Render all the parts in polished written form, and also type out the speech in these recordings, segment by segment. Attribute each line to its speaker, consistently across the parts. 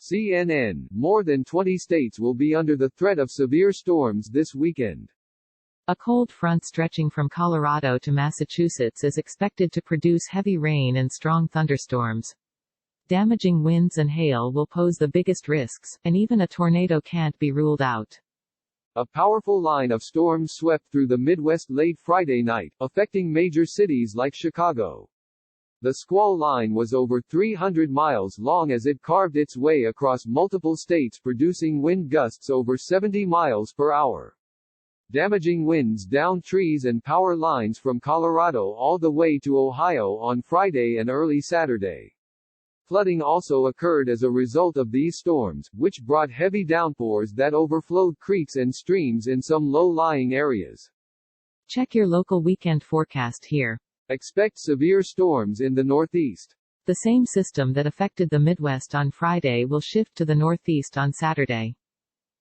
Speaker 1: CNN, more than 20 states will be under the threat of severe storms this weekend.
Speaker 2: A cold front stretching from Colorado to Massachusetts is expected to produce heavy rain and strong thunderstorms. Damaging winds and hail will pose the biggest risks, and even a tornado can't be ruled out.
Speaker 1: A powerful line of storms swept through the Midwest late Friday night, affecting major cities like Chicago. The squall line was over 300 miles long as it carved its way across multiple states, producing wind gusts over 70 miles per hour. Damaging winds downed trees and power lines from Colorado all the way to Ohio on Friday and early Saturday. Flooding also occurred as a result of these storms, which brought heavy downpours that overflowed creeks and streams in some low-lying areas.
Speaker 2: Check your local weekend forecast here.
Speaker 1: Expect severe storms in the Northeast.
Speaker 2: The same system that affected the Midwest on Friday will shift to the Northeast on Saturday.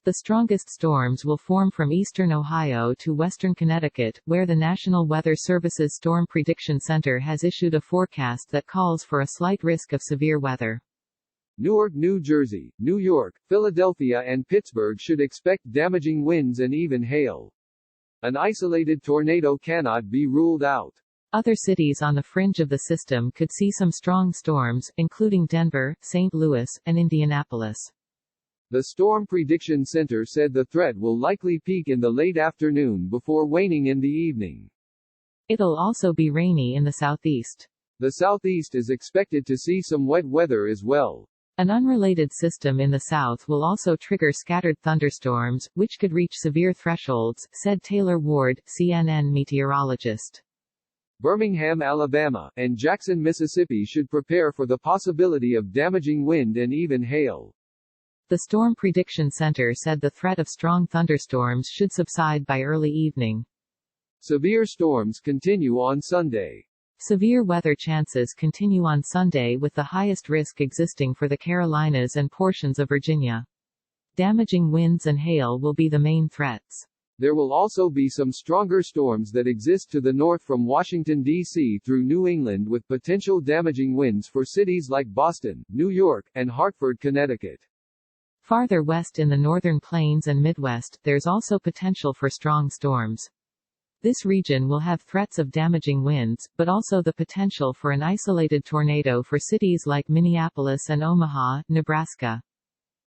Speaker 2: The strongest storms will form from eastern Ohio to western Connecticut, where the National Weather Service's Storm Prediction Center has issued a forecast that calls for a slight risk of severe weather.
Speaker 1: Newark, New Jersey, New York, Philadelphia and Pittsburgh should expect damaging winds and even hail. An isolated tornado cannot be ruled out.
Speaker 2: Other cities on the fringe of the system could see some strong storms, including Denver, St. Louis, and Indianapolis.
Speaker 1: The Storm Prediction Center said the threat will likely peak in the late afternoon before waning in the evening.
Speaker 2: It'll also be rainy in the southeast.
Speaker 1: The southeast is expected to see some wet weather as well.
Speaker 2: An unrelated system in the south will also trigger scattered thunderstorms, which could reach severe thresholds, said Taylor Ward, CNN meteorologist.
Speaker 1: Birmingham, Alabama, and Jackson, Mississippi should prepare for the possibility of damaging wind and even hail.
Speaker 2: The Storm Prediction Center said the threat of strong thunderstorms should subside by early evening.
Speaker 1: Severe storms continue on Sunday.
Speaker 2: Severe weather chances continue on Sunday with the highest risk existing for the Carolinas and portions of Virginia. Damaging winds and hail will be the main threats.
Speaker 1: There will also be some stronger storms that exist to the north from Washington, D.C. through New England, with potential damaging winds for cities like Boston, New York, and Hartford, Connecticut.
Speaker 2: Farther west in the northern plains and Midwest, there's also potential for strong storms. This region will have threats of damaging winds, but also the potential for an isolated tornado for cities like Minneapolis and Omaha, Nebraska.